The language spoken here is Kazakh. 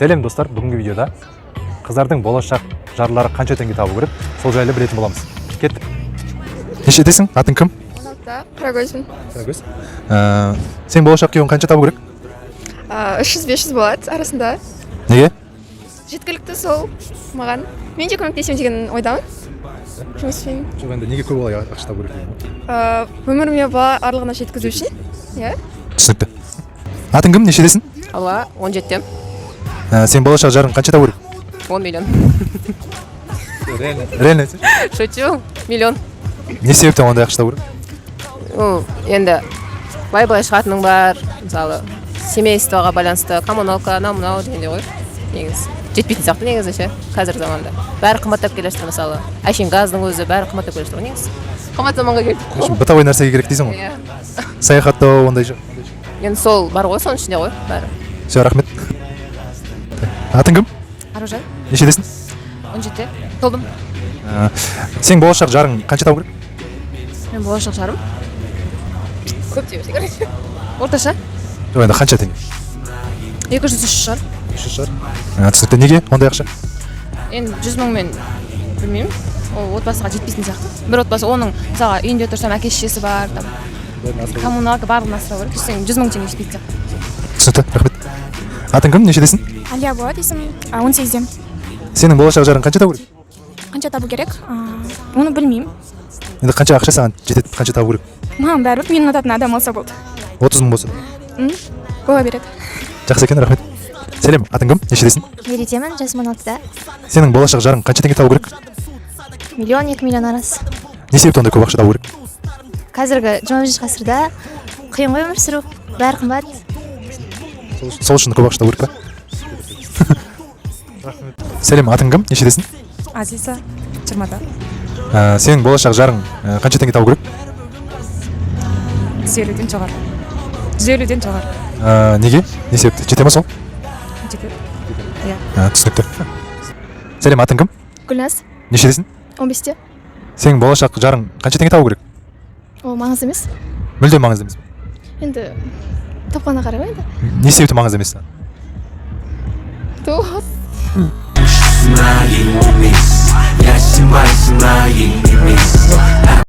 Сәлем достар, бүгінгі видеода қыздардың болашақ жарлары қанша теңге табу керек, сол жайлы білетін боламыз. Кеттік. Нешедесің? Атың кім? 16-та, Қарагөзбін. Қарагөз. Сен болашақ күйеуің қанша табу керек? 300-500 болады арасында. Неге? Жеткілікті сол маған. Мен де көмектесемін деген ойдамын. Жұмыспен. Жоқ, енді неге көп олай ақша табу керек? Өміріме барлығына жеткізу үшін. Иә. Түсінікті. Атың кім? Нешедесің? Алла, 17-тем. Сен болашақ жарың қанша табу керек? 10 миллион. Реально? Шучу, миллион. Не себептен ондай ақша табу керек? Енді бай-бай шығатының бар, мысалы, семействоға байланысты, коммуналка, мынау дегенде ғой. Негізі жетпейтін сияқты негізі ше, қазір заманда. Бәрі қымбаттап келе жатыр, мысалы. Әшейін газдың өзі бәрі қымбаттап келе жатыр ғой негізі. Қымбат заманға келді. Бытовой нәрсеге керек дейсің ғой? Иә. Саяхаттау ондай жоқ. Енді сол бар ғой, соның ішінде ғой, бәрі. Все, рахмет. Атың кім? Аружан, Нешедесің? 17-те. Толдым. Сен болашақ жарың қанша табу керек? Мен болашақ жарым. Көп деп короче. Орташа Жоқ, енді қанша теңге? 200-300 шығар. 300 шығар. Түсінікті. Неге ондай ақша? Енді 100 мың мен білмеймін. Ол отбасыға жетпейтін сияқты. Бір отбасы, оның мысалға үйінде тұрсам әке-шешесі бар, там коммуналка барлығын асырау керек. Сен 100 мың теңге жетпейтін сияқты. Түсінікті. Рахмет. Атың кім? Нешедесің? Алия болады есімім. 18-дем. Сенің болашақ жарың қанша табу керек? Қанша табу керек? Оны білмеймін. Енді қанша ақша саған жетеді, қанша табу керек? Маған бәрібір мені ұнататын адам болса болды. 30 мың болса. Бола береді. Жақсы екен, рахмет. Сәлем, атың кім? Нешедесің? Меридемін, жасым 16-да. Сенің болашақ жарың қанша теңге табу керек? Миллион, 2 миллион арасы. Не себепті ондай көп ақша табу керек? Қазіргі 21 ғасырда қиын ғой өмір сүру. Бәрі қымбат. Сол үшін көп ақша табу керек па? Сәлем, атың кім? Нешедесің? Азиза, 20-да. Сенің болашақ жарың қанша теңге табу керек? 150-ден жоғары. 150-ден жоғары. Неге? Не себепті? Жете ма сол? Жетеді. Түсінікті. Сәлем, атың кім? Гүлназ, Нешедесің? 15-те. Сенің болашақ жарың қанша теңге табу керек? Ол маңызды емес. Мүлдем маңызды емес. Енді тапқанына қарай ма енді? Не себепті маңызды емес? Туғыз.